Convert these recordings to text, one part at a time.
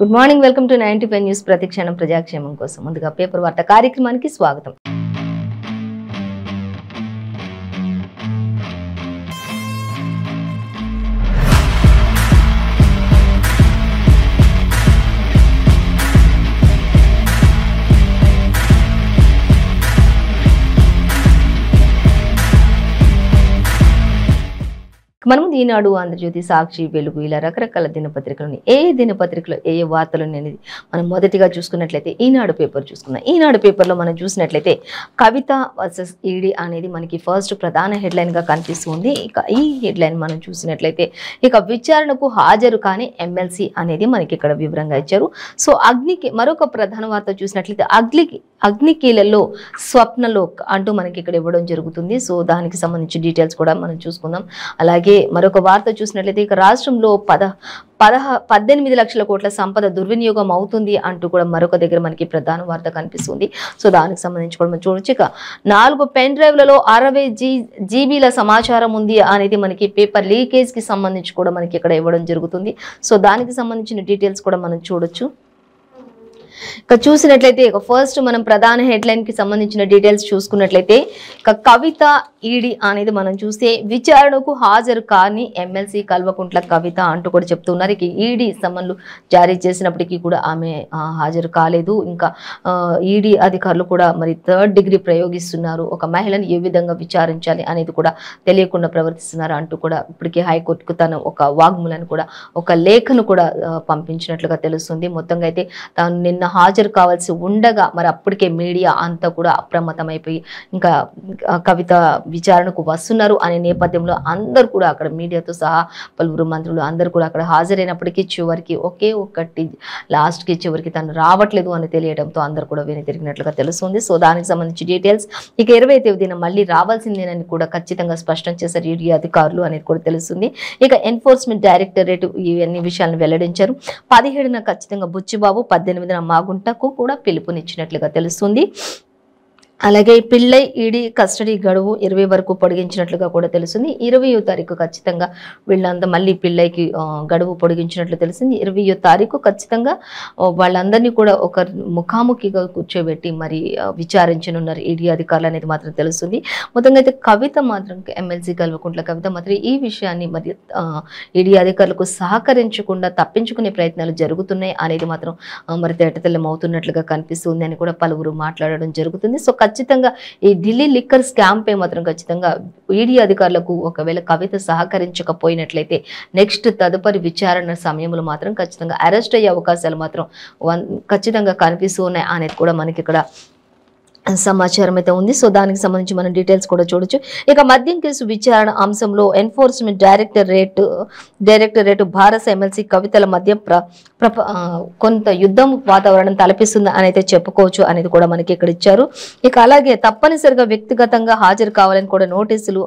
Good morning, welcome to 95 news. ప్రతిక్షణం ప్రజాక్షేమం కోసం. ముందుగా పేపర్ వార్త కార్యక్రమానికి స్వాగతం. మనము ఈనాడు, ఆంధ్రజ్యోతి, సాక్షి, వెలుగు ఇలా రకరకాల దినపత్రికలని ఏ దినపత్రికలో ఏ వార్తలు అనేది మనం మొదటిగా చూసుకున్నట్లయితే ఈనాడు పేపర్ చూసుకున్నాం. ఈనాడు పేపర్లో మనం చూసినట్లయితే కవిత వర్సెస్ ఈడీ అనేది మనకి ఫస్ట్ ప్రధాన హెడ్లైన్గా కనిపిస్తుంది. ఇక ఈ హెడ్లైన్ మనం చూసినట్లయితే ఇక విచారణకు హాజరు కానీ ఎమ్మెల్సీ అనేది మనకి ఇక్కడ వివరంగా ఇచ్చారు. సో అగ్నికి మరొక ప్రధాన వార్త చూసినట్లయితే అగ్నికీలలో స్వప్నలోక్ అంటూ మనకి ఇక్కడ ఇవ్వడం జరుగుతుంది. సో దానికి సంబంధించి డీటెయిల్స్ కూడా మనం చూసుకుందాం. అలాగే మరొక వార్త చూసినట్లయితే ఇక రాష్ట్రంలో 18 లక్షల కోట్ల సంపద దుర్వినియోగం అవుతుంది అంటూ కూడా మరొక దగ్గర మనకి ప్రధాన వార్త కనిపిస్తుంది. సో దానికి సంబంధించి కూడా మనం చూడొచ్చు. ఇక 4 పెన్ డ్రైవ్లలో 60 జీబీల సమాచారం ఉంది అనేది మనకి పేపర్ లీకేజ్ కి సంబంధించి కూడా మనకి ఇక్కడ ఇవ్వడం జరుగుతుంది. సో దానికి సంబంధించిన డీటెయిల్స్ కూడా మనం చూడొచ్చు. ఇక చూసినట్లయితే ఇక ఫస్ట్ మనం ప్రధాన హెడ్లైన్ కి సంబంధించిన డీటెయిల్స్ చూసుకున్నట్లయితే ఇక కవిత ఈడీ అనేది మనం చూస్తే విచారణకు హాజరు కాని ఎమ్మెల్సీ కల్వకుంట్ల కవిత అంటూ కూడా చెప్తున్నారు. ఇక ఈడీ సమన్లు జారీ చేసినప్పటికీ కూడా ఆమె హాజరు కాలేదు. ఇంకా ఈడీ అధికారులు కూడా మరి 3rd డిగ్రీ ప్రయోగిస్తున్నారు. ఒక మహిళను ఏ విధంగా విచారించాలి అనేది కూడా తెలియకుండా ప్రవర్తిస్తున్నారు అంటూ కూడా ఇప్పటికే హైకోర్టుకు తను ఒక వాగ్మూలాన్ని కూడా ఒక లేఖను కూడా పంపించినట్లుగా తెలుస్తుంది. మొత్తంగా అయితే తాను నిన్న హాజరు కావాల్సి ఉండగా మరి అప్పటికే మీడియా అంతా కూడా అప్రమత్తమైపోయి ఇంకా కవిత విచారణకు వస్తున్నారు అనే నేపథ్యంలో అందరూ కూడా అక్కడ మీడియాతో సహా పలువురు మంత్రులు అందరూ కూడా అక్కడ హాజరైనప్పటికీ చివరికి ఒకే ఒక్కటి లాస్ట్కి చివరికి తను రావట్లేదు అని తెలియడంతో అందరూ కూడా వెనుతిరిగినట్లుగా తెలుస్తుంది. సో దానికి సంబంధించి డీటెయిల్స్ ఇక 20వ తేదీన మళ్ళీ రావాల్సిందేనని కూడా ఖచ్చితంగా స్పష్టం చేశారు ఈడీ అధికారులు అనేది కూడా తెలుస్తుంది. ఇక ఎన్ఫోర్స్మెంట్ డైరెక్టరేట్ ఇవన్నీ విషయాలను వెల్లడించారు. 17న ఖచ్చితంగా బుచ్చిబాబు, 18న మాగుంటకు కూడా పిలుపునిచ్చినట్లుగా తెలుస్తుంది. అలాగే పిల్లై ఈడీ కస్టడీ గడువు 20 వరకు పొడిగించినట్లుగా కూడా తెలుస్తుంది. 20వ తారీఖు ఖచ్చితంగా వీళ్ళంతా మళ్ళీ పిల్లైకి గడువు పొడిగించినట్లు తెలిసింది. 20వ తారీఖు ఖచ్చితంగా వాళ్ళందరినీ కూడా ఒక ముఖాముఖిగా కూర్చోబెట్టి మరి విచారించనున్నారు ఈడీ అధికారులు అనేది మాత్రం తెలుస్తుంది. మొత్తంగా అయితే కవిత మాత్రం ఎమ్మెల్సీ కల్వకుంట్ల కవిత మాత్రం ఈ విషయాన్ని మరి ఈడీ అధికారులకు సహకరించకుండా తప్పించుకునే ప్రయత్నాలు జరుగుతున్నాయి అనేది మాత్రం మరి తేటతెల్లం అవుతున్నట్లుగా కనిపిస్తుంది అని కూడా పలువురు మాట్లాడడం జరుగుతుంది. సో ఖచ్చితంగా ఈ ఢిల్లీ లిక్కర్ స్కామ్ పై మాత్రం ఖచ్చితంగా ఈడీ అధికారులకు ఒకవేళ కవిత సహకరించకపోయినట్లయితే నెక్స్ట్ తదుపరి విచారణ సమయంలో మాత్రం ఖచ్చితంగా అరెస్ట్ అయ్యే అవకాశాలు మాత్రం ఖచ్చితంగా కనిపిస్తూ ఉన్నాయి అనేది కూడా మనకి ఇక్కడ సమాచారం అయితే ఉంది. సో దానికి సంబంధించి మనం డీటెయిల్స్ కూడా చూడొచ్చు. ఇక మద్యం కేసు విచారణ అంశంలో ఎన్ఫోర్స్మెంట్ డైరెక్టరేట్ భారత ఎమ్మెల్సీ కవితల మధ్య కొంత యుద్ధం వాతావరణం తలపిస్తుంది అని అయితే చెప్పుకోవచ్చు అనేది కూడా మనకి ఇక్కడ ఇచ్చారు. ఇక అలాగే తప్పనిసరిగా వ్యక్తిగతంగా హాజరు కావాలని కూడా నోటీసులు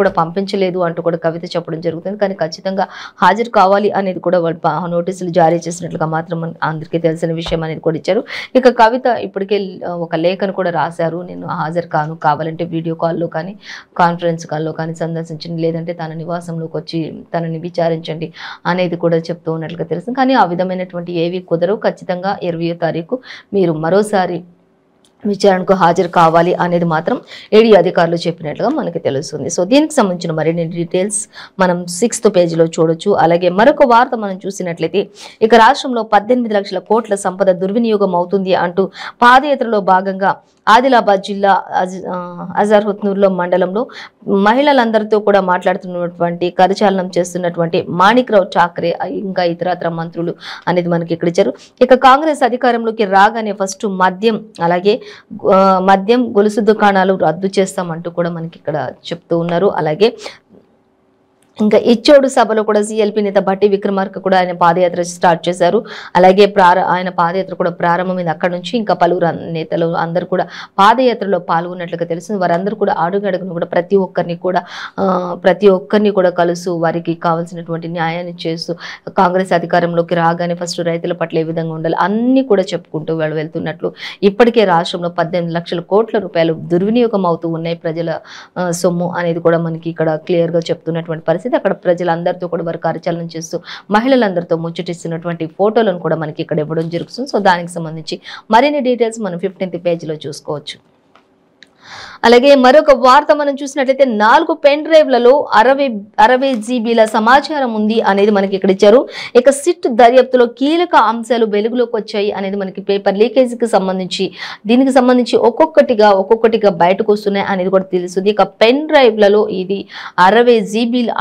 కూడా పంపించలేదు అంటూ కూడా కవిత చెప్పడం జరుగుతుంది. కానీ ఖచ్చితంగా హాజరు కావాలి అనేది కూడా వాళ్ళు నోటీసులు జారీ చేసినట్లుగా మాత్రం అందరికీ తెలిసిన విషయం అనేది కూడా ఇచ్చారు. ఇక కవిత ఇప్పటికే ఒక లేఖను కూడా రాశారు. నేను హాజరు కాను, కావాలంటే వీడియో కాల్లో కానీ కాన్ఫరెన్స్ కాల్లో కానీ సందర్శించండి, లేదంటే తన నివాసంలోకి వచ్చి తనని విచారించండి అనేది కూడా చెప్తూ ఉన్నట్లుగా తెలుస్తుంది. కానీ ఆ విధమైనటువంటి ఏవి కుదరవు. ఖచ్చితంగా 20వ తారీఖు మీరు మరోసారి విచారణకు హాజరు కావాలి అనేది మాత్రం ఈడీ అధికారులు చెప్పినట్లుగా మనకి తెలుస్తుంది. సో దీనికి సంబంధించిన మరిన్ని డీటెయిల్స్ మనం 6th పేజీలో చూడొచ్చు. అలాగే మరొక వార్త మనం చూసినట్లయితే ఇక రాష్ట్రంలో 18 లక్షల కోట్ల సంపద దుర్వినియోగం అవుతుంది అంటూ పాదయాత్రలో భాగంగా ఆదిలాబాద్ జిల్లా అజర్హుత్నూర్లో మండలంలో మహిళలందరితో కూడా మాట్లాడుతున్నటువంటి కరచాలనం చేస్తున్నటువంటి మాణిక్రావు ఠాక్రే ఇంకా ఇతరత్ర మంత్రులు అనేది మనకి ఇక్కడ ఇచ్చారు. ఇక కాంగ్రెస్ అధికారంలోకి రాగానే ఫస్ట్ మద్యం గొలుసు దుకాణాలు రద్దు చేస్తామంటూ కూడా మనకి ఇక్కడ చెప్తూ ఉన్నారు. అలాగే ఇంకా ఇచ్చోడు సభలో కూడా సిఎల్పి నేత భట్టి విక్రమార్క కూడా ఆయన పాదయాత్ర స్టార్ట్ చేశారు. అలాగే ఆయన పాదయాత్ర కూడా ప్రారంభమైంది. అక్కడ నుంచి ఇంకా పలువురు నేతలు అందరూ కూడా పాదయాత్రలో పాల్గొన్నట్లుగా తెలుస్తుంది. వారందరూ కూడా అడుగడుగును కూడా ప్రతి ఒక్కరిని కూడా కలుస్తూ వారికి కావాల్సినటువంటి న్యాయాన్ని చేస్తూ కాంగ్రెస్ అధికారంలోకి రాగానే ఫస్ట్ రైతుల పట్ల ఏ విధంగా ఉండాలి అన్ని కూడా చెప్పుకుంటూ వాళ్ళు వెళ్తున్నట్లు ఇప్పటికే రాష్ట్రంలో 18 లక్షల కోట్ల రూపాయలు దుర్వినియోగం అవుతూ ఉన్నాయి ప్రజల సొమ్ము అనేది కూడా మనకి ఇక్కడ క్లియర్ గా చెప్తున్నటువంటి పరిస్థితి. పరిస్థితి. అక్కడ ప్రజలందరితో కూడా వారు కరచాలనం చేస్తూ మహిళలందరితో ముచ్చటిస్తున్నటువంటి ఫోటోలను కూడా మనకి ఇక్కడ ఇవ్వడం జరుగుతుంది. సో దానికి సంబంధించి మరిన్ని డీటెయిల్స్ మనం 15th పేజీలో చూసుకోవచ్చు. అలాగే మరొక వార్త మనం చూసినట్లయితే 4 పెన్ డ్రైవ్లలో 60 జీబీల సమాచారం ఉంది అనేది మనకి ఇక్కడ ఇచ్చారు. ఇక సిట్ దర్యాప్తులో కీలక అంశాలు వెలుగులోకి వచ్చాయి అనేది మనకి పేపర్ లీకేజీకి సంబంధించి దీనికి సంబంధించి ఒక్కొక్కటిగా బయటకు వస్తున్నాయి అనేది కూడా తెలుస్తుంది. ఇక పెన్ డ్రైవ్లలో ఇది 60 జీబీల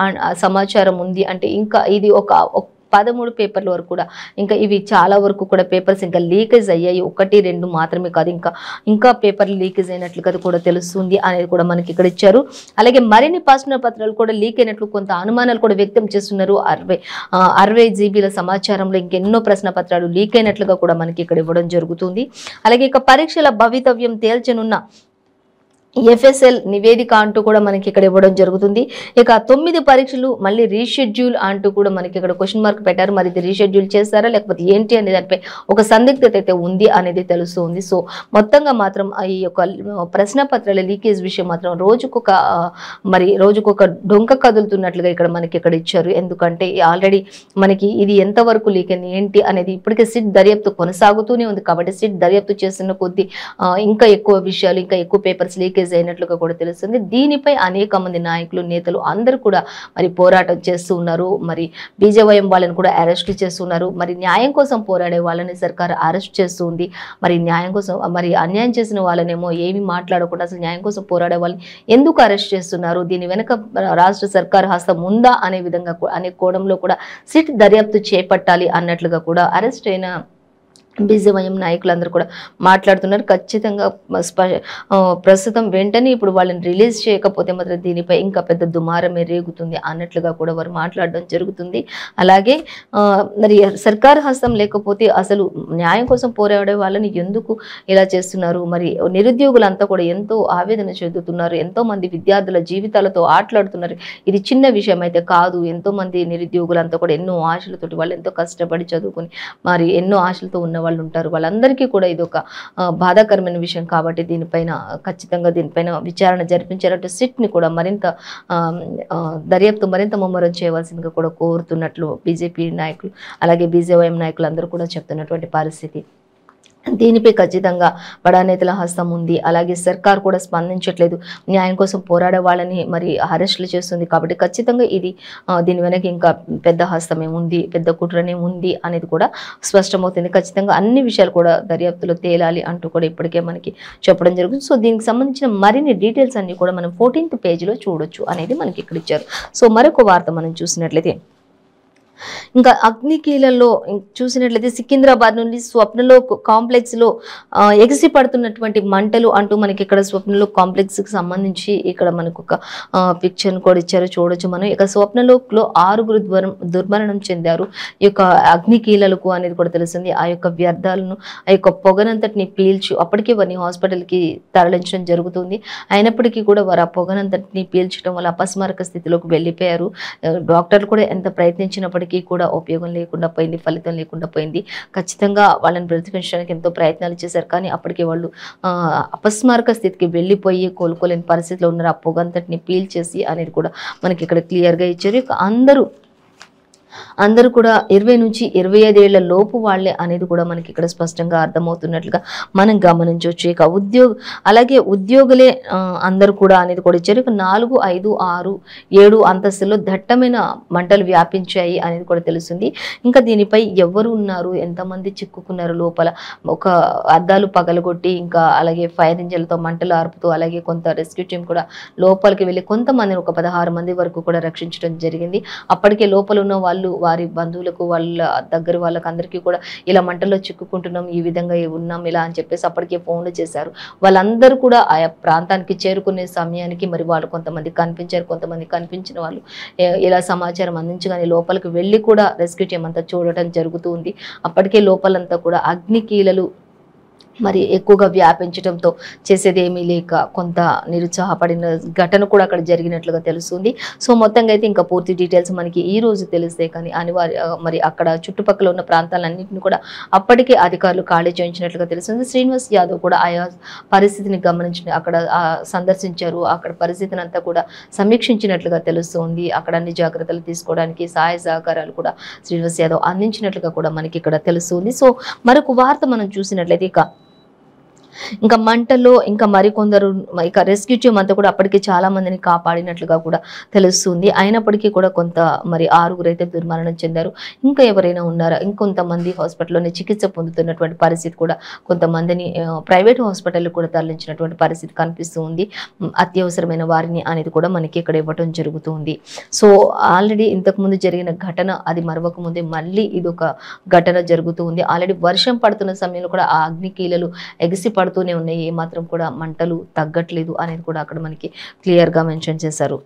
సమాచారం ఉంది అంటే ఇంకా ఇది ఒక 13 పేపర్ల వరకు కూడా ఇంకా ఇవి చాలా వరకు కూడా పేపర్స్ ఇంకా లీకేజ్ అయ్యాయి. 1, 2 మాత్రమే కాదు ఇంకా పేపర్లు లీకేజ్ అయినట్లుగా కూడా తెలుస్తుంది అనేది కూడా మనకి ఇక్కడ ఇచ్చారు. అలాగే మరిన్ని ప్రశ్న పత్రాలు కూడా లీక్ అయినట్లు కొంత అనుమానాలు కూడా వ్యక్తం చేస్తున్నారు. 60 జీబీల సమాచారంలో ఇంకెన్నో ప్రశ్న పత్రాలు లీక్ అయినట్లుగా కూడా మనకి ఇక్కడ ఇవ్వడం జరుగుతుంది. అలాగే ఇక పరీక్షల భవితవ్యం తేల్చనున్న FSL నివేదిక అంటూ కూడా మనకి ఇక్కడ ఇవ్వడం జరుగుతుంది. ఇక 9 పరీక్షలు మళ్ళీ రీషెడ్యూల్ అంటూ కూడా మనకి ఇక్కడ క్వశ్చన్ మార్క్ పెట్టారు. మరి ఇది రీషెడ్యూల్ చేస్తారా లేకపోతే ఏంటి అనే దానిపై ఒక సందిగ్ధత అయితే ఉంది అనేది తెలుస్తుంది. సో మొత్తంగా మాత్రం ఈ యొక్క ప్రశ్న పత్రాల లీకేజ్ విషయం మాత్రం రోజుకొక డొంక కదులుతున్నట్లుగా ఇక్కడ మనకి ఇక్కడ ఇచ్చారు. ఎందుకంటే ఆల్రెడీ మనకి ఇది ఎంతవరకు లీక్ అయింది ఏంటి అనేది ఇప్పటికే సిట్ దర్యాప్తు కొనసాగుతూనే ఉంది. కాబట్టి సిట్ దర్యాప్తు చేస్తున్న కొద్దీ ఇంకా ఎక్కువ విషయాలు ఇంకా ఎక్కువ పేపర్స్ లీకేజ్ అయినట్లుగా కూడా తెలుస్తుంది. దీనిపై అనేక మంది నాయకులు నేతలు అందరూ కూడా మరి పోరాటం చేస్తూ ఉన్నారు. మరి బీజేవైఎం వాళ్ళని కూడా అరెస్ట్ చేస్తున్నారు. మరి న్యాయం కోసం పోరాడే వాళ్ళని సర్కార్ అరెస్ట్ చేస్తుంది. మరి న్యాయం కోసం మరి అన్యాయం చేసిన వాళ్ళనేమో ఏమి మాట్లాడకుండా అసలు న్యాయం కోసం పోరాడే వాళ్ళని ఎందుకు అరెస్ట్ చేస్తున్నారు, దీని వెనుక రాష్ట్ర సర్కార్ హస్తం ఉందా అనే విధంగా అనే కోణంలో కూడా సిట్ దర్యాప్తు చేపట్టాలి అన్నట్లుగా కూడా అరెస్ట్ అయిన బీజేవైఎం నాయకులందరూ కూడా మాట్లాడుతున్నారు. ఖచ్చితంగా ప్రస్తుతం వెంటనే ఇప్పుడు వాళ్ళని రిలీజ్ చేయకపోతే మాత్రం దీనిపై ఇంకా పెద్ద దుమారమే రేగుతుంది అన్నట్లుగా కూడా వారు మాట్లాడడం జరుగుతుంది. అలాగే మరి సర్కార్ హస్తం లేకపోతే అసలు న్యాయం కోసం పోరాడే వాళ్ళని ఎందుకు ఇలా చేస్తున్నారు, మరి నిరుద్యోగులంతా కూడా ఎంతో ఆవేదన చెందుతున్నారు, ఎంతో మంది విద్యార్థుల జీవితాలతో ఆటలాడుతున్నారు. ఇది చిన్న విషయం అయితే కాదు. ఎంతో మంది నిరుద్యోగులంతా కూడా ఎన్నో ఆశలతోటి వాళ్ళు ఎంతో కష్టపడి చదువుకుని మరి ఎన్నో ఆశలతో ఉన్న వాళ్ళు ఉంటారు. వాళ్ళందరికీ కూడా ఇది ఒక బాధాకరమైన విషయం. కాబట్టి ఖచ్చితంగా దీనిపైన విచారణ జరిపించారంటూ సిట్ ని కూడా మరింత దర్యాప్తు మరింత ముమ్మరం చేయవలసిందిగా కూడా కోరుతున్నట్లు బీజేపీ నాయకులు అలాగే బీజేవైఎం నాయకులు అందరూ కూడా చెప్తున్నటువంటి పరిస్థితి. దీనిపై ఖచ్చితంగా బడా నేతల హస్తం ఉంది. అలాగే సర్కార్ కూడా స్పందించట్లేదు, న్యాయం కోసం పోరాడే వాళ్ళని మరి అరెస్టులు చేస్తుంది. కాబట్టి ఖచ్చితంగా దీని వెనక ఇంకా పెద్ద హస్తమే ఉంది, పెద్ద కుట్రనే ఉంది అనేది కూడా స్పష్టమవుతుంది. ఖచ్చితంగా అన్ని విషయాలు కూడా దర్యాప్తులో తేలాలి అంటూ కూడా ఇప్పటికే మనకి చెప్పడం జరుగుతుంది. సో దీనికి సంబంధించిన మరిన్ని డీటెయిల్స్ అన్ని కూడా మనం 14th పేజీలో చూడొచ్చు అనేది మనకి ఇక్కడ ఇచ్చారు. సో మరొక వార్త మనం చూసినట్లయితే ఇంకా అగ్నికీలలో చూసినట్లయితే సికింద్రాబాద్ నుండి స్వప్నలో కాంప్లెక్స్ లో ఎగిసి పడుతున్నటువంటి మంటలు అంటూ మనకి ఇక్కడ స్వప్నలో కాంప్లెక్స్ కి సంబంధించి ఇక్కడ మనకు ఒక పిక్చర్ కూడా ఇచ్చారు, చూడొచ్చు మనం. ఇక స్వప్నలోక్లో 6 దుర్మరణం చెందారు ఈ యొక్క అగ్నికీలలకు అనేది కూడా తెలుస్తుంది. ఆ యొక్క వ్యర్థాలను ఆ యొక్క పొగనంతటిని పీల్చి అప్పటికే వారిని హాస్పిటల్కి తరలించడం జరుగుతుంది. అయినప్పటికీ కూడా వారు ఆ పొగనంతటిని పీల్చడం వల్ల అపస్మారక స్థితిలోకి వెళ్ళిపోయారు. డాక్టర్లు కూడా ఎంత ప్రయత్నించినప్పటికీ కూడా ఉపయోగం లేకుండా పోయింది, ఫలితం లేకుండా పోయింది. ఖచ్చితంగా వాళ్ళని బ్రతికించడానికి ఎంతో ప్రయత్నాలు చేశారు. కానీ అప్పటికే వాళ్ళు అపస్మారక స్థితికి వెళ్ళిపోయి కోలుకోలేని పరిస్థితిలో ఉన్నారు. ఆ పొగంతటిని పీల్చేసి అనేది కూడా మనకి ఇక్కడ క్లియర్గా ఇచ్చారు. ఇక అందరూ కూడా 20 నుంచి 25 ఏళ్ల లోపు వాళ్ళే అనేది కూడా మనకి ఇక్కడ స్పష్టంగా అర్థమవుతున్నట్లుగా మనం గమనించవచ్చు. ఇక ఉద్యోగులే అందరూ కూడా అనేది కూడా ఇచ్చారు. ఇక 4, 5, 6, 7 అంతస్తుల్లో దట్టమైన మంటలు వ్యాపించాయి అనేది కూడా తెలుస్తుంది. ఇంకా దీనిపై ఎవరు ఉన్నారు, ఎంతమంది చిక్కుకున్నారు లోపల, ఒక అద్దాలు పగలగొట్టి ఇంకా అలాగే ఫైర్ ఇంజన్లతో మంటలు ఆర్పుతూ అలాగే కొంత రెస్క్యూ టీం కూడా లోపలికి వెళ్ళి కొంతమందిని ఒక 16 మంది వరకు కూడా రక్షించడం జరిగింది. అప్పటికే లోపల ఉన్న వాళ్ళు వారి బంధువులకు వాళ్ళ దగ్గర వాళ్ళకి అందరికీ కూడా ఇలా మంటల్లో చిక్కుకుంటున్నాం, ఈ విధంగా ఉన్నాం ఇలా అని చెప్పేసి అప్పటికే ఫోన్లు చేశారు. వాళ్ళందరూ కూడా ఆయా ప్రాంతానికి చేరుకునే సమయానికి మరి వాళ్ళు కొంతమంది కనిపించారు, కొంతమంది కనిపించిన వాళ్ళు ఇలా సమాచారం అందించగానే లోపలికి వెళ్ళి కూడా రెస్క్యూ టీం అంతా చూడటం జరుగుతూ ఉంది. అప్పటికే లోపలంతా కూడా అగ్నికీలలు మరి ఎక్కువగా వ్యాపించడంతో చేసేది ఏమీ లేక కొంత నిరుత్సాహపడిన ఘటన కూడా అక్కడ జరిగినట్లుగా తెలుస్తుంది. సో మొత్తంగా అయితే ఇంకా పూర్తి డీటెయిల్స్ మనకి ఈ రోజు తెలిస్తే కానీ మరి అక్కడ చుట్టుపక్కల ఉన్న ప్రాంతాలన్నింటినీ కూడా అప్పటికే అధికారులు ఖాళీ చేయించినట్లుగా తెలుస్తుంది. శ్రీనివాస్ యాదవ్ కూడా ఆయా పరిస్థితిని గమనించి అక్కడ సందర్శించారు. అక్కడ పరిస్థితిని అంతా కూడా సమీక్షించినట్లుగా తెలుస్తుంది. అక్కడ అన్ని జాగ్రత్తలు తీసుకోవడానికి సహాయ సహకారాలు కూడా శ్రీనివాస్ యాదవ్ అందించినట్లుగా కూడా మనకి ఇక్కడ తెలుస్తుంది. సో మరొక వార్త మనం చూసినట్లయితే ఇంకా మంటల్లో ఇంకా మరికొందరు ఇక రెస్క్యూ టీమ్ అంతా కూడా అప్పటికి చాలా మందిని కాపాడినట్లుగా కూడా తెలుస్తుంది. అయినప్పటికీ కూడా కొంత మరి 6 అయితే దుర్మరణం చెందారు. ఇంకా ఎవరైనా ఉన్నారా? ఇంకొంతమంది హాస్పిటల్లోనే చికిత్స పొందుతున్నటువంటి పరిస్థితి కూడా కొంతమందిని ప్రైవేట్ హాస్పిటల్ కూడా తరలించినటువంటి పరిస్థితి కనిపిస్తూ ఉంది. అత్యవసరమైన వారిని అనేది కూడా మనకి ఇక్కడ ఇవ్వటం జరుగుతుంది. సో ఆల్రెడీ ఇంతకుముందు జరిగిన ఘటన అది మరవక ముందే మళ్ళీ ఇదొక ఘటన జరుగుతూ ఉంది. ఆల్రెడీ వర్షం పడుతున్న సమయంలో కూడా ఆ అగ్నికీలలు ఎగిసి పడుతూనే ఉన్నాయి. ఏమాత్రం కూడా మంటలు తగ్గట్లేదు అనేది కూడా అక్కడ మనకి క్లియర్గా మెన్షన్ చేశారు.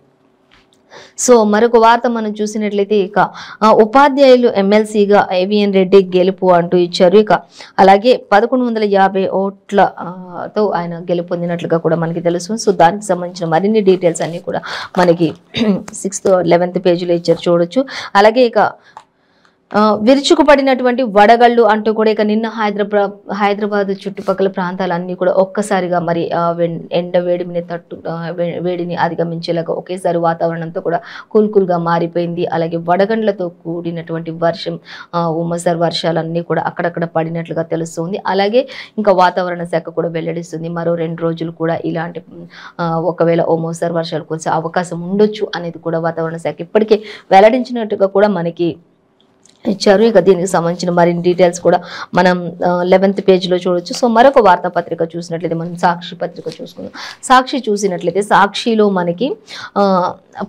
సో మరొక వార్త మనం చూసినట్లయితే ఇక ఉపాధ్యాయులు ఎమ్మెల్సీగా ఏవిఎన్ రెడ్డి గెలుపు అంటూ ఇచ్చారు. ఇక అలాగే 1150 ఓట్లతో ఆయన గెలుపొందినట్లుగా కూడా మనకి తెలుసు. సో దానికి సంబంధించిన మరిన్ని డీటెయిల్స్ అన్ని కూడా మనకి 6th 11th పేజీలో ఇచ్చారు, చూడొచ్చు. అలాగే ఇక విరుచుకుపడినటువంటి వడగళ్ళు అంటూ కూడా ఇక నిన్న హైదరాబాద్ చుట్టుపక్కల ప్రాంతాలన్నీ కూడా ఒక్కసారిగా మరి ఎండ వేడిని అధిగమించేలాగా ఒకేసారి వాతావరణంతో కూడా కూల్గా మారిపోయింది. అలాగే వడగండ్లతో కూడినటువంటి వర్షం, ఉమ్మసారి వర్షాలన్నీ కూడా అక్కడక్కడ పడినట్లుగా తెలుస్తుంది. అలాగే ఇంకా వాతావరణ శాఖ కూడా వెల్లడిస్తుంది మరో 2 రోజులు కూడా ఇలాంటి ఒకవేళ మోస్తరు వర్షాలు కురిసే అవకాశం ఉండొచ్చు అనేది కూడా వాతావరణ శాఖ ఇప్పటికే వెల్లడించినట్టుగా కూడా మనకి ఇచ్చారు. ఇక దీనికి సంబంధించిన మరిన్ని డీటెయిల్స్ కూడా మనం 11th పేజీలో చూడొచ్చు. సో మరొక వార్తాపత్రిక చూసినట్లయితే మనం సాక్షి పత్రిక చూసుకుందాం. సాక్షి చూసినట్లయితే సాక్షిలో మనకి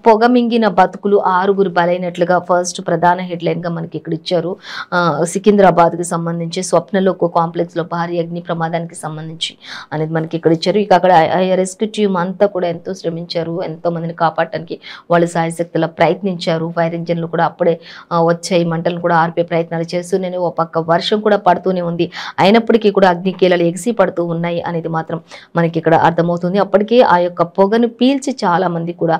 పొగ మింగిన బతుకులు 6 బలైనట్లుగా ఫస్ట్ ప్రధాన హెడ్లైన్గా మనకి ఇక్కడ ఇచ్చారు. సికింద్రాబాద్కి సంబంధించి స్వప్నలోక కాంప్లెక్స్లో భారీ అగ్ని ప్రమాదానికి సంబంధించి అనేది మనకి ఇక్కడ ఇచ్చారు. ఇక అక్కడ రెస్క్యూ టీమ్ అంతా కూడా ఎంతో శ్రమించారు. ఎంతో మందిని కాపాడటానికి వాళ్ళు సాయశక్తులా ప్రయత్నించారు. ఫైర్ ఇంజన్లు కూడా అప్పుడే వచ్చాయి. మంటలను కూడా ఆర్పే ప్రయత్నాలు చేస్తూనే ఓ పక్క వర్షం కూడా పడుతూనే ఉంది. అయినప్పటికీ కూడా అగ్నికీలలు ఎగిసి పడుతూ ఉన్నాయి అనేది మాత్రం మనకి ఇక్కడ అర్థమవుతుంది. అప్పటికే ఆ యొక్క పొగను పీల్చి చాలా మంది కూడా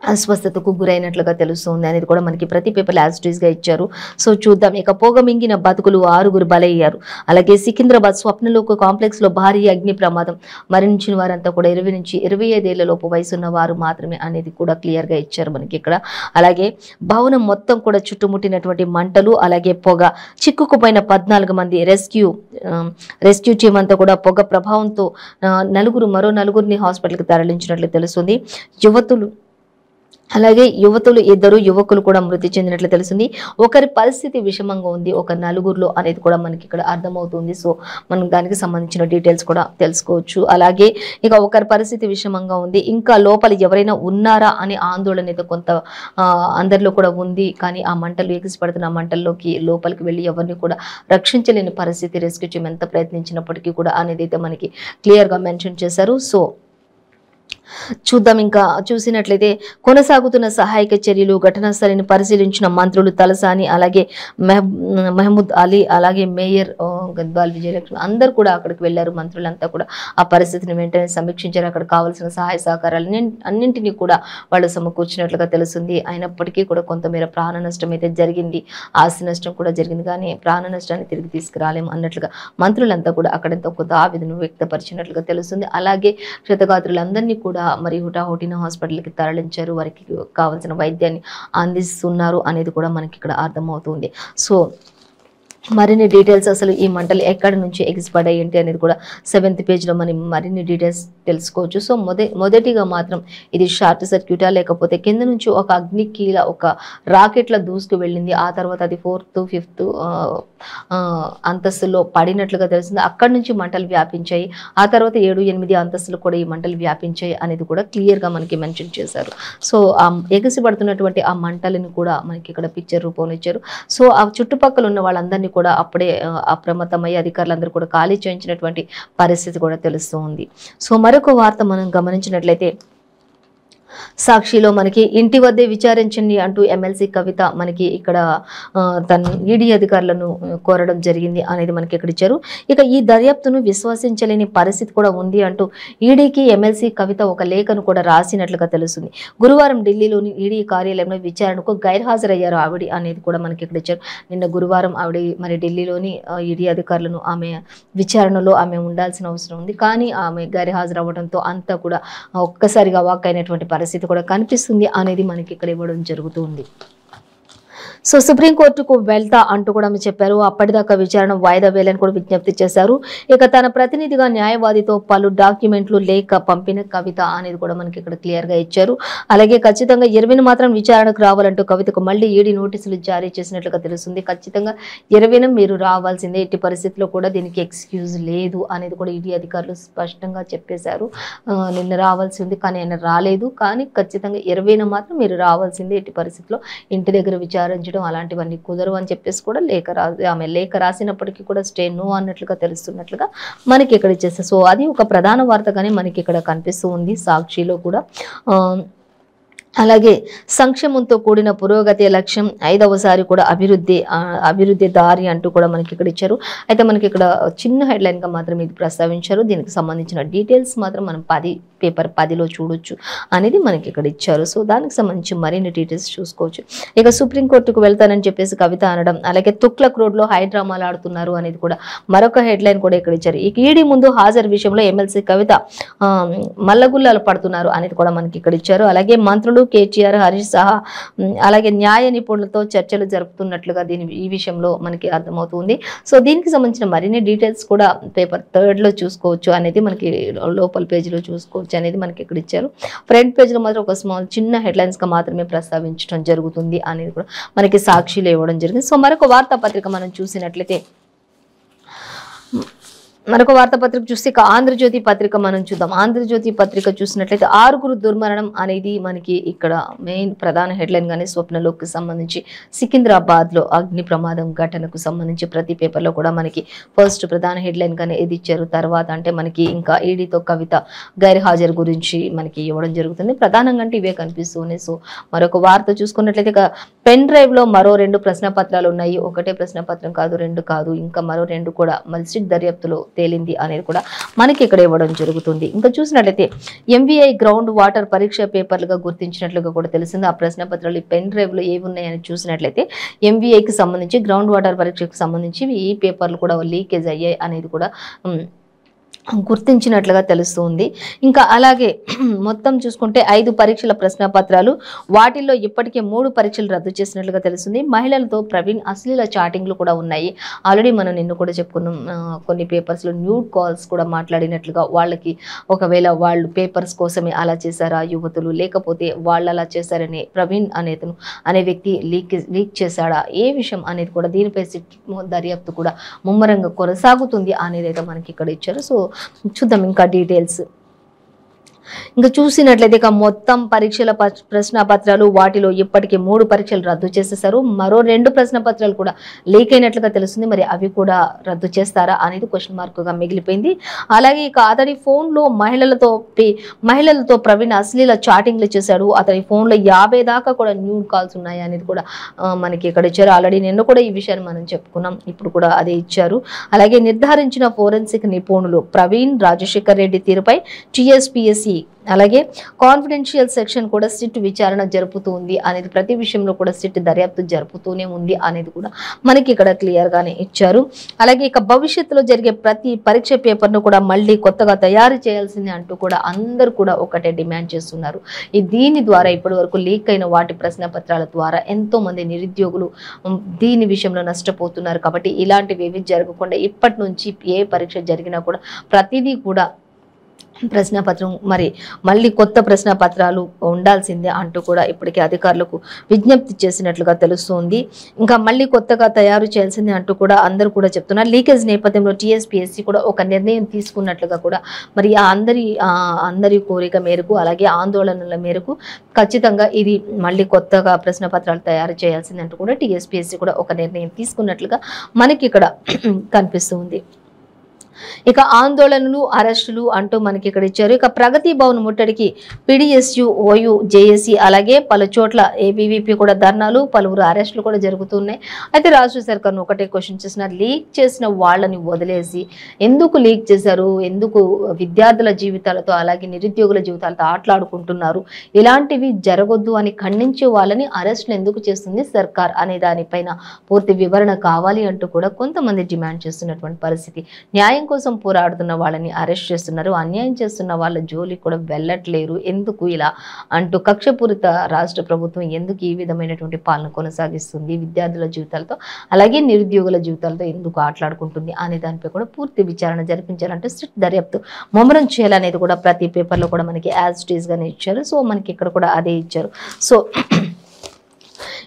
అస్వస్థతకు గురైనట్లుగా తెలుస్తుంది అనేది కూడా మనకి ప్రతి పేపర్ గా ఇచ్చారు. సో చూద్దాం. ఇక పొగ మింగిన బతుకులు 6 బలయ్యారు. అలాగే సికింద్రాబాద్ స్వప్నలోక కాంప్లెక్స్ లో భారీ అగ్ని ప్రమాదం, మరణించిన వారంతా కూడా 20 నుంచి 25 ఏళ్ల లోపు వయసున్న వారు మాత్రమే అనేది కూడా క్లియర్ గా ఇచ్చారు మనకి ఇక్కడ. అలాగే భవనం మొత్తం కూడా చుట్టుముట్టినటువంటి మంటలు, అలాగే పొగ, చిక్కుకుపోయిన 14 మంది రెస్క్యూ టీం అంతా కూడా పొగ ప్రభావంతో మరో నలుగురిని హాస్పిటల్కి తరలించినట్లు తెలుస్తుంది. యువతులు 2 యువకులు కూడా మృతి చెందినట్లు తెలుస్తుంది. ఒకరి పరిస్థితి విషమంగా ఉంది, ఒక నలుగురిలో అనేది కూడా మనకి ఇక్కడ అర్థమవుతుంది. సో మనం దానికి సంబంధించిన డీటెయిల్స్ కూడా తెలుసుకోవచ్చు. అలాగే ఇక ఒకరి పరిస్థితి విషమంగా ఉంది, ఇంకా లోపల ఎవరైనా ఉన్నారా అనే ఆందోళన అయితే కొంత అందరిలో కూడా ఉంది. కానీ ఆ మంటలు ఎగిసిపడుతున్న మంటల్లోకి లోపలికి వెళ్ళి ఎవరిని కూడా రక్షించలేని పరిస్థితి రెస్క్యూ టీం ఎంత ప్రయత్నించినప్పటికీ కూడా అనేది అయితే మనకి క్లియర్గా మెన్షన్ చేశారు. సో చూద్దాం. ఇంకా చూసినట్లయితే కొనసాగుతున్న సహాయక చర్యలు, ఘటనా స్థలిని పరిశీలించిన మంత్రులు తలసాని, అలాగే మహమూద్ అలీ, అలాగే మేయర్ గద్వాల్ విజయలక్ష్మి అందరూ కూడా అక్కడికి వెళ్లారు. మంత్రులంతా కూడా ఆ పరిస్థితిని వెంటనే సమీక్షించారు. అక్కడ కావాల్సిన సహాయ సహకారాలు అన్నింటినీ కూడా వాళ్ళు సమకూర్చినట్లుగా తెలుస్తుంది. అయినప్పటికీ కూడా కొంతమేర ప్రాణ నష్టం అయితే జరిగింది, ఆస్తి నష్టం కూడా జరిగింది. కానీ ప్రాణ నష్టాన్ని తిరిగి తీసుకురాలేము అన్నట్లుగా మంత్రులంతా కూడా అక్కడంతా కొంత ఆవేదన వ్యక్తపరిచినట్లుగా తెలుస్తుంది. అలాగే క్షతగాత్రులందరినీ కూడా మరి హుటాహుటిన హాస్పిటల్కి తరలించారు. వారికి కావాల్సిన వైద్యాన్ని అందిస్తున్నారు అనేది కూడా మనకి ఇక్కడ అర్థమవుతుంది. సో మరిన్ని డీటెయిల్స్ అసలు ఈ మంటలు ఎక్కడి నుంచి ఎగిసిపడాయి ఏంటి అనేది కూడా 7th పేజ్లో మనం మరిన్ని డీటెయిల్స్ తెలుసుకోవచ్చు. సో మొదటిగా మాత్రం ఇది షార్ట్ సర్క్యూటా లేకపోతే కింద నుంచి ఒక అగ్నికీల ఒక రాకెట్ల దూసుకు వెళ్ళింది, ఆ తర్వాత అది 4th 5th అంతస్తులో పడినట్లుగా తెలుస్తుంది. అక్కడి నుంచి మంటలు వ్యాపించాయి. ఆ తర్వాత 7, 8 అంతస్తులు కూడా ఈ మంటలు వ్యాపించాయి అనేది కూడా క్లియర్గా మనకి మెన్షన్ చేశారు. సో ఆ ఎగిసిపడుతున్నటువంటి ఆ మంటలను కూడా మనకి ఇక్కడ పిక్చర్ రూపంలో ఇచ్చారు. సో ఆ చుట్టుపక్కల ఉన్న వాళ్ళందరినీ కూడా అప్పుడే అప్రమత్తమయ్యి అధికారులందరూ కూడా ఖాళీ చేయించినటువంటి పరిస్థితి కూడా తెలుస్తూ ఉంది. సో మరొక వార్త మనం గమనించినట్లయితే సాక్షిలో మనకి ఇంటి వద్దే విచారించండి అంటూ ఎమ్మెల్సీ కవిత మనకి ఇక్కడ తన ఈడీ అధికారులను కోరడం జరిగింది అనేది మనకి ఇక్కడ ఇచ్చారు. ఇక ఈ దర్యాప్తును విశ్వసించలేని పరిస్థితి కూడా ఉంది అంటూ ఈడీకి ఎమ్మెల్సీ కవిత ఒక లేఖను కూడా రాసినట్లుగా తెలుస్తుంది. గురువారం ఢిల్లీలోని ఈడీ కార్యాలయంలో విచారణకు గైర్హాజరయ్యారు ఆవిడ అనేది కూడా మనకి ఇక్కడ ఇచ్చారు. నిన్న గురువారం ఆవిడ మరి ఢిల్లీలోని ఈడీ అధికారులను ఆమె విచారణలో ఆమె ఉండాల్సిన అవసరం ఉంది. కానీ ఆమె గైర్హాజరు అవ్వడంతో అంతా కూడా ఒక్కసారిగా వాక్ అయినటువంటి పరిస్థితి కూడా కనిపిస్తుంది అనేది మనకి ఇక్కడ ఇవ్వడం జరుగుతుంది. సో సుప్రీంకోర్టుకు వెళ్తా అంటూ కూడా చెప్పారు. అప్పటిదాకా విచారణ వాయిదా వేయాలని కూడా విజ్ఞప్తి చేశారు. ఇక తన ప్రతినిధిగా న్యాయవాదితో పలు డాక్యుమెంట్లు లేఖ పంపిన కవిత అనేది కూడా మనకి ఇక్కడ క్లియర్ గా ఇచ్చారు. అలాగే ఖచ్చితంగా 20ని మాత్రం విచారణకు రావాలంటూ కవితకు మళ్ళీ ఈడీ నోటీసులు జారీ చేసినట్లుగా తెలుస్తుంది. ఖచ్చితంగా 20ని మీరు రావాల్సిందే, ఎట్టి పరిస్థితుల్లో కూడా దీనికి ఎక్స్క్యూజ్ లేదు అనేది కూడా ఈడీ అధికారులు స్పష్టంగా చెప్పేశారు. నిన్న రావాల్సి ఉంది కానీ ఆయన రాలేదు. కానీ ఖచ్చితంగా 20ని మాత్రం మీరు రావాల్సిందే, ఎట్టి పరిస్థితుల్లో ఇంటి దగ్గర విచారించడం అలాంటివన్నీ కుదరవు అని చెప్పేసి కూడా ఆమె లేఖ రాసినప్పటికీ కూడా స్టే నో అన్నట్లుగా తెలుస్తున్నట్లుగా మనకి ఇక్కడ ఇచ్చేస్తారు. సో అది ఒక ప్రధాన వార్తగానే మనకి ఇక్కడ కనిపిస్తూ ఉంది సాక్షిలో కూడా. అలాగే సంక్షేమంతో కూడిన పురోగతి లక్ష్యం, 5వసారి కూడా అభివృద్ధి దారి అంటూ కూడా మనకి ఇక్కడ ఇచ్చారు. అయితే మనకి ఇక్కడ చిన్న హెడ్లైన్ గా మాత్రం ఇది ప్రస్తావించారు. దీనికి సంబంధించిన డీటెయిల్స్ మాత్రం మనం పేపర్ 10లో చూడొచ్చు అనేది మనకి ఇక్కడ ఇచ్చారు. సో దానికి సంబంధించి మరిన్ని డీటెయిల్స్ చూసుకోవచ్చు. ఇక సుప్రీంకోర్టుకు వెళ్తానని చెప్పేసి కవిత అనడం, అలాగే తుక్లక్ రోడ్ లో హైడ్రామాలు ఆడుతున్నారు అనేది కూడా మరొక హెడ్లైన్ కూడా ఇక్కడ ఇచ్చారు. ఇక ఈడీ ముందు హాజరు విషయంలో ఎమ్మెల్సీ కవిత మల్లగుల్లాలు పడుతున్నారు అనేది కూడా మనకి ఇక్కడ ఇచ్చారు. అలాగే మంత్రులు కేటీఆర్, హరీష్ సహా అలాగే న్యాయ నిపుణులతో చర్చలు జరుపుతున్నట్లుగా ఈ విషయంలో మనకి అర్థమవుతుంది. సో దీనికి సంబంధించిన మరిన్ని డీటెయిల్స్ కూడా పేపర్ 3లో చూసుకోవచ్చు అనేది మనకి లోపల పేజీలో చూసుకోవచ్చు అనేది మనకి ఇక్కడ ఇచ్చారు. ఫ్రంట్ పేజ్లో మాత్రం ఒక చిన్న హెడ్లైన్స్ గా మాత్రమే ప్రస్తావించడం జరుగుతుంది అనేది కూడా మనకి సాక్షిలో ఇవ్వడం జరిగింది. సో మరొక వార్తాపత్రిక మనం చూసినట్లయితే చూస్తే ఆంధ్రజ్యోతి పత్రిక మనం చూద్దాం. ఆంధ్రజ్యోతి పత్రిక చూసినట్లయితే 6గురు దుర్మరణం అనేది మనకి ఇక్కడ మెయిన్ ప్రధాన హెడ్లైన్ గానే స్వప్నలోకి సంబంధించి సికింద్రాబాద్ లో అగ్ని ప్రమాదం ఘటనకు సంబంధించి ప్రతి పేపర్లో కూడా మనకి ఫస్ట్ ప్రధాన హెడ్లైన్ గానే ఇది ఇచ్చారు. తర్వాత అంటే మనకి ఇంకా ఈడీతో కవిత గైర్హాజరు గురించి మనకి ఇవ్వడం జరుగుతుంది. ప్రధానంగా అంటే ఇవే కనిపిస్తున్నాయి. సో మరొక వార్త చూసుకున్నట్లయితే పెన్ డ్రైవ్ లో మరో 2 ప్రశ్న పత్రాలు ఉన్నాయి. ఒకటే ప్రశ్న పత్రం కాదు, 2 కాదు, ఇంకా మరో 2 కూడా మల్సిట్ దర్యాప్తులో తేలింది అనేది కూడా మనకి ఇక్కడ ఇవ్వడం జరుగుతుంది. ఇంకా చూసినట్లయితే ఎంవీఐ గ్రౌండ్ వాటర్ పరీక్ష పేపర్లుగా గుర్తించినట్లుగా కూడా తెలిసింది. ఆ ప్రశ్న పత్రాలు పెన్ డ్రైవ్ లో ఏవి ఉన్నాయని చూసినట్లయితే ఎంవీఐకి సంబంధించి గ్రౌండ్ వాటర్ పరీక్షకు సంబంధించి ఈ పేపర్లు కూడా లీకేజ్ అయ్యాయి అనేది కూడా గుర్తించినట్లుగా తెలుస్తుంది. ఇంకా అలాగే మొత్తం చూసుకుంటే 5 పరీక్షల ప్రశ్న పత్రాలు, వాటిల్లో ఇప్పటికే 3 పరీక్షలు రద్దు చేసినట్లుగా తెలుస్తుంది. మహిళలతో ప్రవీణ్ అశ్లీల చాటింగ్లు కూడా ఉన్నాయి. ఆల్రెడీ మనం నిన్న కూడా చెప్పుకున్నాం, కొన్ని పేపర్స్లో న్యూడ్ కాల్స్ కూడా మాట్లాడినట్లుగా, వాళ్ళకి ఒకవేళ వాళ్ళు పేపర్స్ కోసమే అలా చేశారా యువతులు, లేకపోతే వాళ్ళు అలా చేశారని ప్రవీణ్ అనే వ్యక్తి లీక్ చేశాడా, ఏ విషయం అనేది కూడా దీనిపై దర్యాప్తు కూడా ముమ్మరంగా కొనసాగుతుంది అనేది అయితే మనకి ఇక్కడ ఇచ్చారు. సో చూద్దాం ఇంకా డీటెయిల్స్. ఇంకా చూసినట్లయితే మొత్తం పరీక్షల ప్రశ్న పత్రాలు, వాటిలో ఇప్పటికే 3 పరీక్షలు రద్దు చేసేసారు. మరో 2 ప్రశ్న పత్రాలు కూడా లీక్ అయినట్లుగా తెలుస్తుంది. మరి అవి కూడా రద్దు చేస్తారా అనేది క్వశ్చన్ మార్క్ గా మిగిలిపోయింది. అలాగే ఇక అతడి ఫోన్ లో మహిళలతో ప్రవీణ్ అశ్లీల చాటింగ్లు చేశాడు. అతని ఫోన్ లో 50 దాకా కూడా న్యూడ్ కాల్స్ ఉన్నాయి అనేది కూడా మనకి ఇక్కడ ఇచ్చారు. ఆల్రెడీ నిన్న కూడా ఈ విషయాన్ని మనం చెప్పుకున్నాం, ఇప్పుడు కూడా అదే ఇచ్చారు. అలాగే నిర్ధారించిన ఫోరెన్సిక్ నిపుణులు ప్రవీణ్ రాజశేఖర్ రెడ్డి తీరుపై టీఎస్పీఎస్సీ అలాగే కాన్ఫిడెన్షియల్ సెక్షన్ కూడా సిట్ విచారణ జరుపుతుంది అనేది, ప్రతి విషయంలో కూడా సిట్ దర్యాప్తు జరుపుతూనే ఉంది అనేది కూడా మనకి ఇక్కడ క్లియర్ గానే ఇచ్చారు. అలాగే ఇక భవిష్యత్తులో జరిగే ప్రతి పరీక్ష పేపర్ను కూడా మళ్ళీ కొత్తగా తయారు చేయాల్సింది అంటూ కూడా అందరూ కూడా ఒకటే డిమాండ్ చేస్తున్నారు. దీని ద్వారా ఇప్పటి వరకు లీక్ అయిన వాటి ప్రశ్న పత్రాల ద్వారా ఎంతో మంది నిరుద్యోగులు దీని విషయంలో నష్టపోతున్నారు. కాబట్టి ఇలాంటివి ఏవి జరగకుండా ఇప్పటి నుంచి ఏ పరీక్ష జరిగినా కూడా ప్రతిదీ కూడా ప్రశ్నపత్రం మళ్ళీ కొత్త ప్రశ్న పత్రాలు ఉండాల్సిందే అంటూ కూడా ఇప్పటికే అధికారులకు విజ్ఞప్తి చేసినట్లుగా తెలుస్తోంది. ఇంకా మళ్ళీ కొత్తగా తయారు చేయాల్సిందే అంటూ కూడా అందరూ కూడా చెప్తున్నారు. లీకేజ్ నేపథ్యంలో టీఎస్పీఎస్సీ కూడా ఒక నిర్ణయం తీసుకున్నట్లుగా కూడా అందరి కోరిక మేరకు అలాగే ఆందోళనల మేరకు ఖచ్చితంగా ఇది మళ్ళీ కొత్తగా ప్రశ్న పత్రాలు తయారు చేయాల్సిందే అంటూ కూడా టీఎస్పీఎస్సీ కూడా ఒక నిర్ణయం తీసుకున్నట్లుగా మనకి ఇక్కడ కనిపిస్తుంది. ఇక ఆందోళనలు అరెస్టులు అంటూ మనకి ఇక్కడ ఇచ్చారు. ఇక ప్రగతి భవన్ ముట్టడికి పిడిఎస్యు ఓయు జేఏసీ అలాగే పలు చోట్ల ఏబీవీపీ కూడా ధర్నాలు, పలువురు అరెస్టులు కూడా జరుగుతున్నాయి. అయితే రాష్ట్ర సర్కార్ను ఒకటే క్వశ్చన్ చేసిన, లీక్ చేసిన వాళ్ళని వదిలేసి ఎందుకు లీక్ చేశారు, ఎందుకు విద్యార్థుల జీవితాలతో అలాగే నిరుద్యోగుల జీవితాలతో ఆటలాడుకుంటున్నారు, ఇలాంటివి జరగొద్దు అని ఖండించే వాళ్ళని అరెస్టులు ఎందుకు చేస్తుంది సర్కార్ అనే దానిపైన పూర్తి వివరణ కావాలి అంటూ కూడా కొంతమంది డిమాండ్ చేస్తున్నటువంటి పరిస్థితి. న్యాయం కోసం పోరాడుతున్న వాళ్ళని అరెస్ట్ చేస్తున్నారు, అన్యాయం చేస్తున్న వాళ్ళ జోలికి కూడా వెళ్ళట్లేరు, ఎందుకు ఇలా అంటూ కక్షపూరిత రాష్ట్ర ప్రభుత్వం ఎందుకు ఈ విధమైనటువంటి పాలన కొనసాగిస్తుంది, విద్యార్థుల జీవితాలతో అలాగే నిరుద్యోగుల జీవితాలతో ఎందుకు ఆటలాడుకుంటుంది అనే దానిపై కూడా పూర్తి విచారణ జరిపించాలంటే స్ట్రిక్ట్ దర్యాప్తు ముమ్మరం చేయాలనేది కూడా ప్రతి పేపర్లో కూడా మనకి యాజ్ ఇట్ ఈస్ గానే ఇచ్చారు. సో మనకి ఇక్కడ కూడా అదే ఇచ్చారు. సో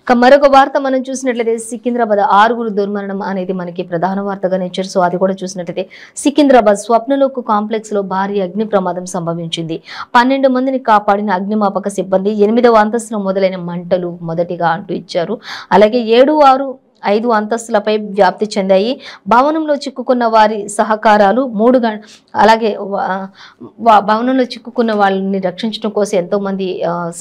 ఇక మరొక వార్త మనం చూసినట్లయితే సికింద్రాబాద్ 6 దుర్మరణం అనేది మనకి ప్రధాన వార్తగానే ఇచ్చారు. సో అది కూడా చూసినట్లయితే సికింద్రాబాద్ స్వప్నలోక్ కాంప్లెక్స్ లో భారీ అగ్ని ప్రమాదం సంభవించింది. 12 మందిని కాపాడిన అగ్నిమాపక సిబ్బంది. 8వ అంతస్తులో మొదలైన మంటలు మొదటిగా అంటూ ఇచ్చారు. అలాగే 7, 6, 5 అంతస్తులపై వ్యాప్తి చెందాయి. భవనంలో చిక్కుకున్న వారి సహకారాలు 3 అలాగే భవనంలో చిక్కుకున్న వాళ్ళని రక్షించడం కోసం ఎంతో మంది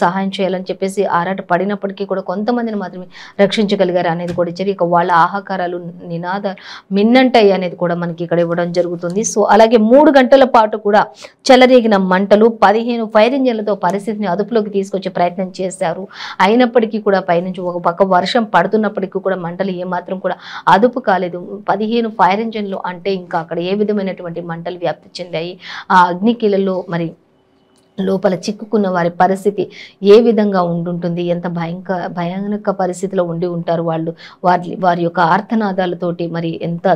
సహాయం చేయాలని చెప్పేసి ఆరాట పడినప్పటికీ కూడా కొంతమందిని మాత్రమే రక్షించగలిగారు అనేది కూడా ఇచ్చారు. ఇక వాళ్ళ ఆహాకారాలు నినాదాలు మిన్నంటాయి అనేది కూడా మనకి ఇక్కడ ఇవ్వడం జరుగుతుంది. సో అలాగే 3 గంటల పాటు కూడా చెలరేగిన మంటలు 15 ఫైర్ ఇంజన్లతో పరిస్థితిని అదుపులోకి తీసుకొచ్చే ప్రయత్నం చేశారు. అయినప్పటికీ కూడా పైనుంచి ఒక పక్క వర్షం పడుతున్నప్పటికీ కూడా మంటలు ఏమాత్రం కూడా అదుపు కాలేదు. 15 ఫైర్ ఇంజన్లు అంటే ఇంకా అక్కడ ఏ విధమైనటువంటి మంటలు వ్యాప్తి చెందాయి, ఆ అగ్నికీలలో మరి లోపల చిక్కుకున్న వారి పరిస్థితి ఏ విధంగా ఉండుంటుంది, ఎంత భయానక పరిస్థితిలో ఉండి ఉంటారు వాళ్ళు, వారి యొక్క ఆర్తనాదాలతోటి మరి ఎంత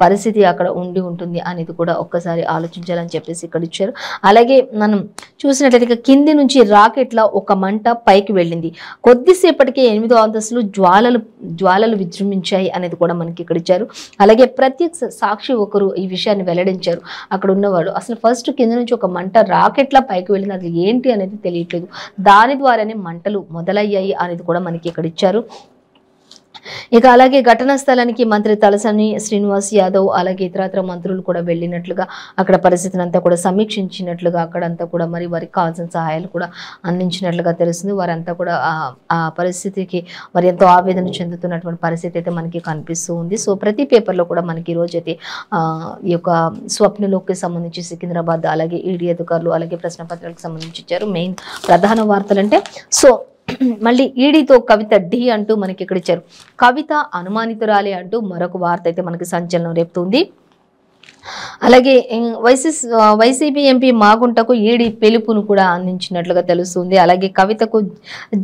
పరిస్థితి అక్కడ ఉండి ఉంటుంది అనేది కూడా ఒక్కసారి ఆలోచించాలని చెప్పేసి ఇక్కడ ఇచ్చారు. అలాగే మనం చూసినట్లయితే కింది నుంచి రాకెట్ల ఒక మంట పైకి వెళ్ళింది. కొద్దిసేపటికే 8వ అంతస్తులు జ్వాలలు విజృంభించాయి అనేది కూడా మనకి ఇక్కడ ఇచ్చారు. అలాగే ప్రత్యక్ష సాక్షి ఒకరు ఈ విషయాన్ని వెల్లడించారు. అక్కడ ఉన్నవాళ్ళు అసలు ఫస్ట్ కింద నుంచి ఒక మంట రాకెట్ల పైకి వెళ్ళింది, అది ఏంటి అనేది తెలియట్లేదు, దాని ద్వారానే మంటలు మొదలయ్యాయి అనేది కూడా మనకి ఇక్కడ ఇచ్చారు. ఇక అలాగే ఘటనా స్థలానికి మంత్రి తలసాని శ్రీనివాస్ యాదవ్ అలాగే ఇతరత్ర మంత్రులు కూడా వెళ్ళినట్లుగా అక్కడ పరిస్థితిని అంతా కూడా సమీక్షించినట్లుగా అక్కడంతా కూడా మరి వారికి కావాల్సిన సహాయాలు కూడా అందించినట్లుగా తెలుస్తుంది. వారంతా కూడా ఆ పరిస్థితికి మరి ఎంతో ఆవేదన చెందుతున్నటువంటి పరిస్థితి అయితే మనకి కనిపిస్తూ ఉంది. సో ప్రతి పేపర్లో కూడా మనకి ఈరోజు అయితే ఈ యొక్క స్వప్నలోకి సంబంధించి సికింద్రాబాద్ అలాగే ఈడీ అధికారులు అలాగే ప్రశ్న పత్రాలకు సంబంధించి ఇచ్చారు. మెయిన్ ప్రధాన వార్తలు అంటే సో మళ్ళీ ఈడీతో కవిత డి అంటూ మనకి ఇక్కడ ఇచ్చారు. కవిత అనుమానితురాలే అంటూ మరొక వార్త అయితే మనకి సంచలనం రేపుతుంది. అలాగే వైసీపీ ఎంపీ మాగుంటకు ఈడీ పిలుపును కూడా అందించినట్లుగా తెలుస్తుంది. అలాగే కవితకు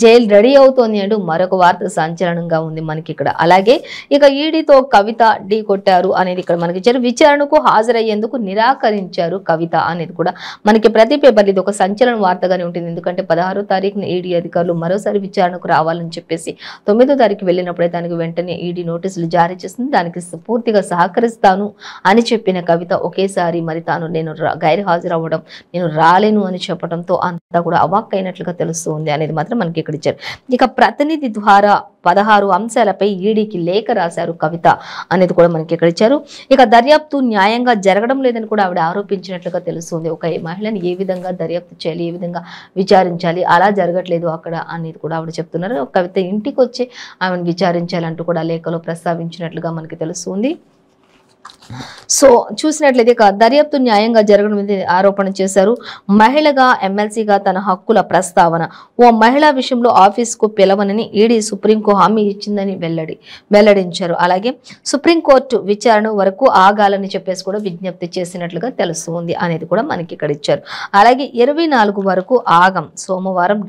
జైలు రెడీ అవుతోంది అంటూ మరొక వార్త సంచలనంగా ఉంది మనకి ఇక్కడ. అలాగే ఇక ఈడీతో కవిత ఢీ కొట్టారు అనేది ఇక్కడ మనకి ఇచ్చారు. విచారణకు హాజరయ్యేందుకు నిరాకరించారు కవిత అనేది కూడా మనకి ప్రతి పేపర్ ఇది ఒక సంచలన వార్తగానే ఉంటుంది. ఎందుకంటే 16వ తారీఖున ఈడీ అధికారులు మరోసారి విచారణకు రావాలని చెప్పేసి 9వ తారీఖు వెళ్ళినప్పుడే దానికి వెంటనే ఈడీ నోటీసులు జారీ చేస్తుంది. దానికి పూర్తిగా సహకరిస్తాను అని చెప్పిన కవిత ఒకేసారి మరి తాను నేను గైర్ హాజరవ్వడం, నేను రాలేను అని చెప్పడంతో అంతా కూడా అవాక్కైనట్లుగా తెలుస్తుంది అనేది మాత్రం మనకి ఇక్కడ ఇచ్చారు. ఇక ప్రతినిధి ద్వారా 16 అంశాలపై ఈడీకి లేఖ రాశారు కవిత అనేది కూడా మనకి ఇక్కడ ఇచ్చారు. ఇక దర్యాప్తు న్యాయంగా జరగడం లేదని కూడా ఆవిడ ఆరోపించినట్లుగా తెలుస్తుంది. ఒక మహిళని ఏ విధంగా దర్యాప్తు చేయాలి, ఏ విధంగా విచారించాలి, అలా జరగట్లేదు అక్కడ అనేది కూడా ఆవిడ చెప్తున్నారు. కవిత ఇంటికి వచ్చి ఆమెను విచారించాలంటూ కూడా లేఖలో ప్రస్తావించినట్లుగా మనకి తెలుస్తుంది. సో చూసినట్లయితే దర్యాప్తు న్యాయంగా జరగడం ఆరోపణ చేశారు. మహిళగా ఎమ్మెల్సీగా తన హక్కుల ప్రస్తావన, ఓ మహిళా విషయంలో ఆఫీసుకు పిలవనని ఈడీ సుప్రీంకు హామీ ఇచ్చిందని వెల్లడించారు. అలాగే సుప్రీంకోర్టు విచారణ వరకు ఆగాలని చెప్పేసి కూడా విజ్ఞప్తి చేసినట్లుగా తెలుస్తుంది అనేది కూడా మనకి ఇక్కడ ఇచ్చారు. అలాగే 24 వరకు ఆగం, సోమవారం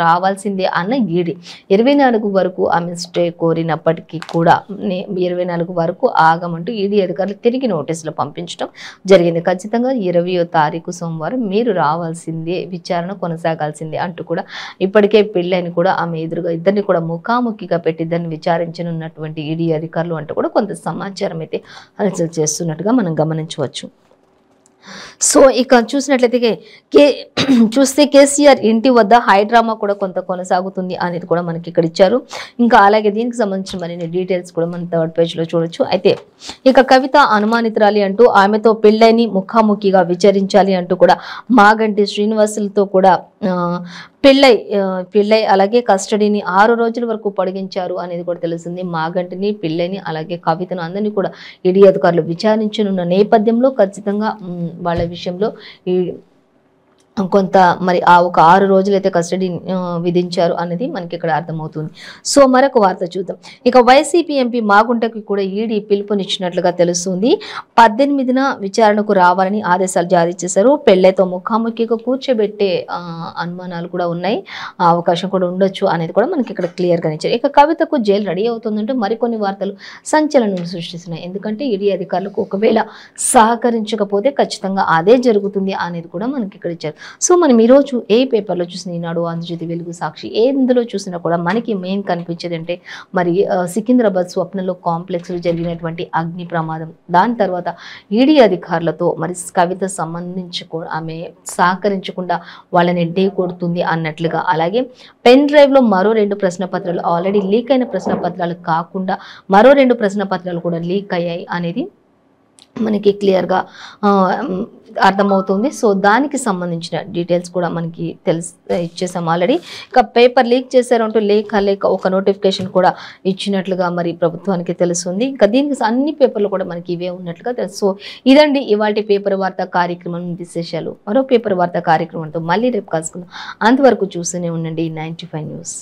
రావాల్సిందే అన్న ఈడీ. 24 వరకు ఆమె స్టే కోరినప్పటికీ కూడా 24 వరకు ఆగం అంటూ ఈడీ అధికారులు తిరిగి నోటీసులు పంపించడం జరిగింది. ఖచ్చితంగా 20వ తారీఖు సోమవారం మీరు రావాల్సిందే, విచారణ కొనసాగాల్సిందే అంటూ కూడా ఇప్పటికే పెళ్ళైన కూడా ఆమె ఎదురుగా ఇద్దరిని కూడా ముఖాముఖిగా పెట్టి ఇద్దరిని విచారించనున్నటువంటి ఈడీ అధికారులు అంటూ కూడా కొంత సమాచారం అయితే హల్చల్ చేస్తున్నట్టుగా మనం గమనించవచ్చు. సో ఇక చూసినట్లయితే కే చూస్తే కేసీఆర్ ఇంటి వద్ద హైడ్రామా కూడా కొంత కొనసాగుతుంది అనేది కూడా మనకి ఇక్కడ ఇచ్చారు. ఇంకా అలాగే దీనికి సంబంధించిన మరిన్ని డీటెయిల్స్ కూడా మనం థర్డ్ పేజ్లో చూడొచ్చు. అయితే ఇక కవిత అనుమానితురాలి అంటూ ఆమెతో పెళ్ళైని ముఖాముఖిగా విచారించాలి అంటూ కూడా మాగంటి శ్రీనివాసులతో కూడా పెళ్ళై అలాగే కస్టడీని 6 రోజుల వరకు పొడిగించారు అనేది కూడా తెలుస్తుంది. మాగంటిని, పిల్లైని అలాగే కవితను అందరినీ కూడా ఈడీ అధికారులు విచారించనున్న నేపథ్యంలో ఖచ్చితంగా వాళ్ళ విషయంలో ఈ కొంత మరి ఆ ఒక 6 రోజులైతే కస్టడీ విధించారు అనేది మనకి ఇక్కడ అర్థమవుతుంది. సో మరొక వార్త చూద్దాం. ఇక వైసీపీ ఎంపీ మాగుంటకి కూడా ఈడీ పిలుపునిచ్చినట్లుగా తెలుస్తుంది. 18న విచారణకు రావాలని ఆదేశాలు జారీ చేశారు. పెళ్లైతో ముఖాముఖిగా కూర్చోబెట్టే అనుమానాలు కూడా ఉన్నాయి, అవకాశం కూడా ఉండొచ్చు అనేది కూడా మనకి ఇక్కడ క్లియర్గా ఇచ్చారు. ఇక కవితకు జైలు రెడీ అవుతుందంటే మరికొన్ని వార్తలు సంచలనం సృష్టిస్తున్నాయి. ఎందుకంటే ఈడీ అధికారులకు ఒకవేళ సహకరించకపోతే ఖచ్చితంగా అదే జరుగుతుంది అనేది కూడా మనకి ఇక్కడ ఇచ్చారు. సో మనం ఈరోజు ఏ పేపర్లో చూసిన ఈనాడు, ఆంధ్రజ్యోతి, వెలుగు, సాక్షి ఎందులో చూసినా కూడా మనకి మెయిన్ కనిపించేది అంటే మరి సికింద్రాబాద్ స్వప్నలో కాంప్లెక్స్లో జరిగినటువంటి అగ్ని ప్రమాదం, దాని తర్వాత ఈడీ అధికారులతో మరి కవిత ఆమె సహకరించకుండా వాళ్ళని ఢీ కొడుతుంది అన్నట్లుగా, అలాగే పెన్ డ్రైవ్లో మరో 2 ప్రశ్నపత్రాలు ఆల్రెడీ లీక్ అయిన ప్రశ్నపత్రాలు కాకుండా మరో 2 ప్రశ్నపత్రాలు కూడా లీక్ అయ్యాయి అనేది మనకి క్లియర్గా అర్థమవుతుంది. సో దానికి సంబంధించిన డీటెయిల్స్ కూడా మనకి ఇచ్చేసాం ఆల్రెడీ. ఇక పేపర్ లీక్ చేశారంటూ లేక ఒక నోటిఫికేషన్ కూడా ఇచ్చినట్లుగా మరి ప్రభుత్వానికి తెలుస్తుంది. ఇంకా దీనికి అన్ని పేపర్లు కూడా మనకి ఇవే ఉన్నట్లుగా తెలుసు. సో ఇదండి ఇవాళ పేపర్ వార్తా కార్యక్రమం విశేషాలు. మరో పేపర్ వార్తా కార్యక్రమంతో మళ్ళీ రేపు కలుసుకుందాం. అంతవరకు చూస్తూనే ఉండండి 95 న్యూస్.